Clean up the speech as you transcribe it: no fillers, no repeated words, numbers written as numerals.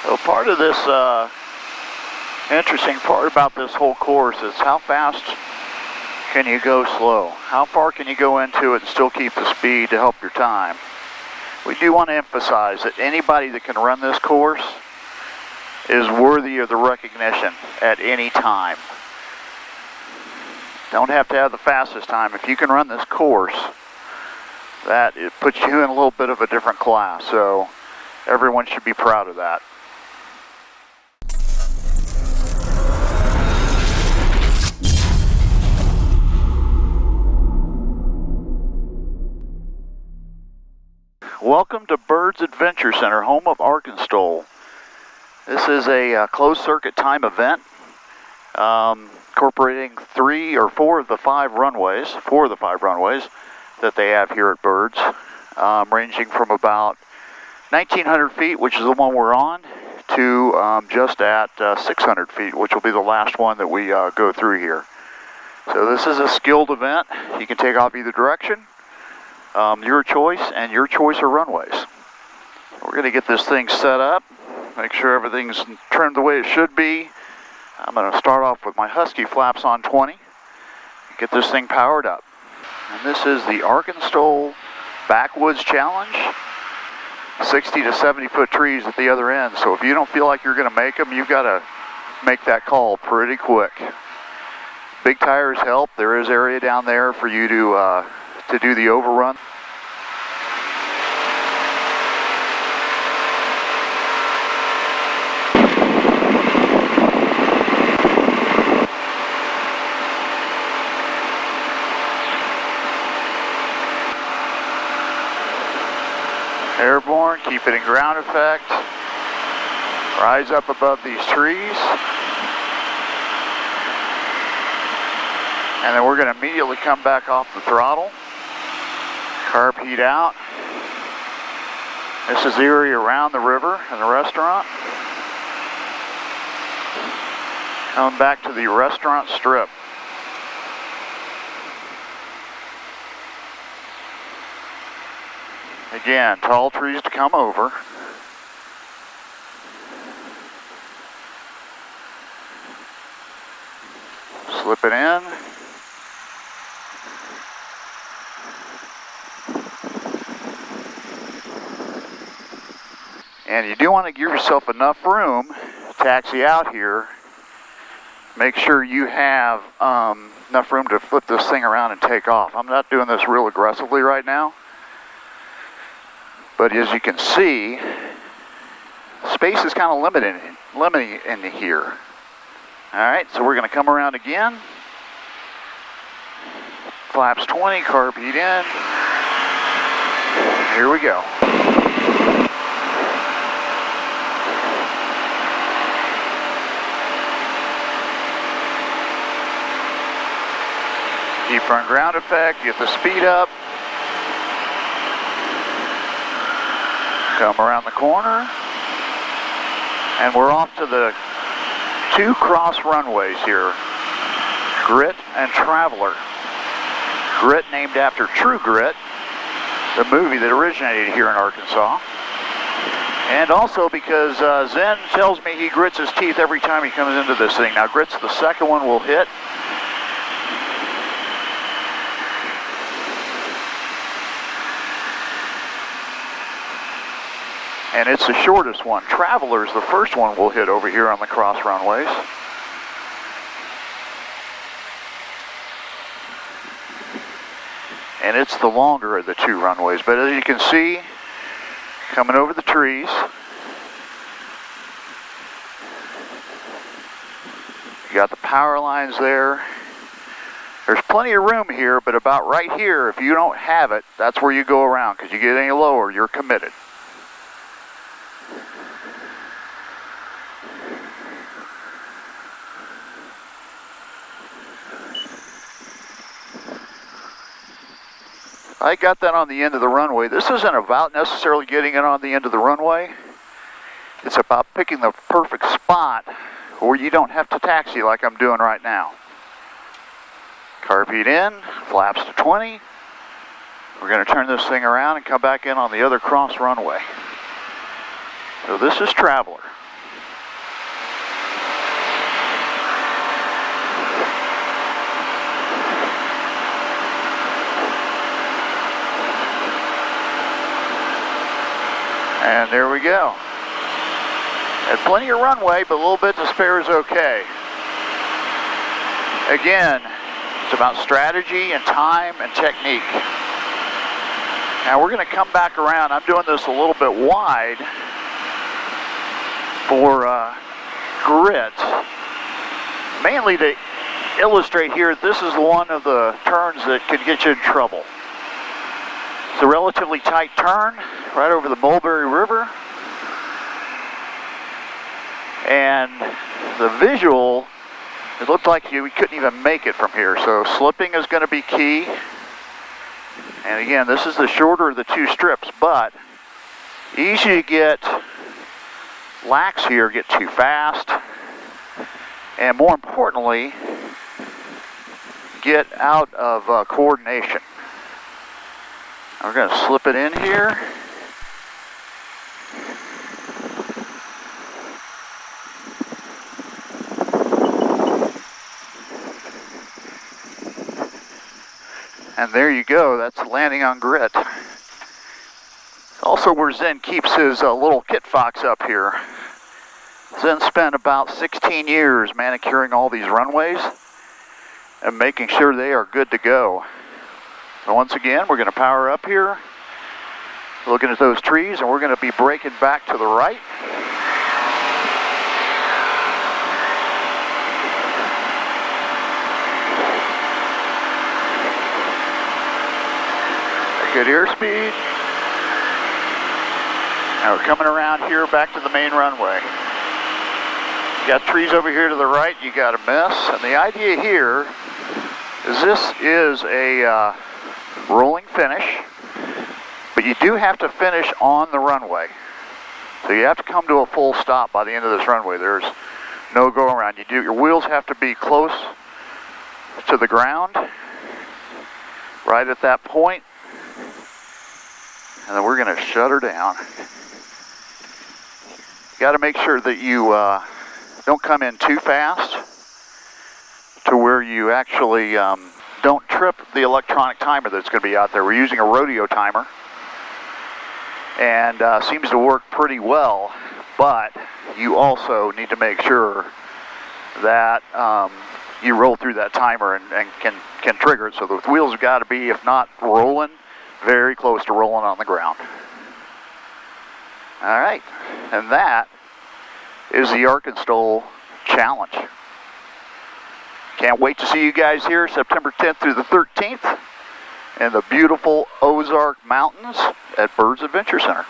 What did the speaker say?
So part of this interesting part about this whole course is how fast can you go slow? How far can you go into it and still keep the speed to help your time? We do want to emphasize that anybody that can run this course is worthy of the recognition at any time. Don't have to have the fastest time. If you can run this course, it puts you in a little bit of a different class. So everyone should be proud of that. Welcome to Byrd's Adventure Center, home of ArkanSTOL. This is a closed circuit time event, incorporating 4 of the 5 runways that they have here at Byrd's, ranging from about 1,900 feet, which is the one we're on, to just at 600 feet, which will be the last one that we go through here. So this is a skilled event. You can take off either direction. Your choice and your choice of runways. We're going to get this thing set up, make sure everything's trimmed the way it should be. I'm going to start off with my Husky flaps on 20, get this thing powered up. And this is the ArkanSTOL Backwoods Challenge, 60 to 70 foot trees at the other end. So if you don't feel like you're going to make them, you've got to make that call pretty quick. Big tires help. There is area down there for you to do the overrun. Airborne, keep it in ground effect. Rise up above these trees. And then we're going to immediately come back off the throttle. Carb heat out. This is the area around the river and the restaurant. Coming back to the restaurant strip. Again, tall trees to come over. Slip it in. And you do want to give yourself enough room to taxi out here. Make sure you have enough room to flip this thing around and take off. I'm not doing this real aggressively right now. But as you can see, space is kind of limiting in here. Alright, so we're going to come around again. Flaps 20, carb heat in. Here we go. Keep on ground effect, get the speed up. Come around the corner. And we're off to the 2 cross runways here. Grit and Traveler. Grit named after True Grit, the movie that originated here in Arkansas. And also because Zen tells me he grits his teeth every time he comes into this thing. Now Grit's the second one we'll hit. And it's the shortest one. Traveler's the first one we'll hit over here on the cross runways. And it's the longer of the 2 runways. But as you can see, coming over the trees, you got the power lines there. There's plenty of room here, but about right here, if you don't have it, that's where you go around, because you get any lower, you're committed. I got that on the end of the runway. This isn't about necessarily getting it on the end of the runway. It's about picking the perfect spot where you don't have to taxi like I'm doing right now. Carb heat in, flaps to 20. We're going to turn this thing around and come back in on the other cross runway. So this is Traveler. And there we go. Had plenty of runway, but a little bit to spare is okay. Again, it's about strategy and time and technique. Now we're going to come back around. I'm doing this a little bit wide for grit, mainly to illustrate here, this is one of the turns that could get you in trouble. It's a relatively tight turn right over the Mulberry River. And the visual, it looked like we couldn't even make it from here. So slipping is going to be key. And again, this is the shorter of the two strips, but easy to get lax here, get too fast. And more importantly, get out of coordination. We're going to slip it in here. And there you go, that's landing on grit. Also where Zen keeps his little kit fox up here. Zen spent about 16 years manicuring all these runways and making sure they are good to go. So once again, we're going to power up here, looking at those trees, and we're going to be braking back to the right. Good airspeed. Now we're coming around here back to the main runway. You got trees over here to the right, you got a mess. And the idea here is this is a rolling finish, but you do have to finish on the runway. So you have to come to a full stop by the end of this runway. There's no go around. Your wheels have to be close to the ground, right at that point. And then we're going to shut her down. You got to make sure that you don't come in too fast to where you actually don't trip the electronic timer that's going to be out there. We're using a rodeo timer, and seems to work pretty well, but you also need to make sure that you roll through that timer and can trigger it. So the wheels have got to be, if not rolling, very close to rolling on the ground. All right, and that is the ArkanSTOL challenge. Can't wait to see you guys here September 10th through the 13th in the beautiful Ozark Mountains at Byrd's Adventure Center.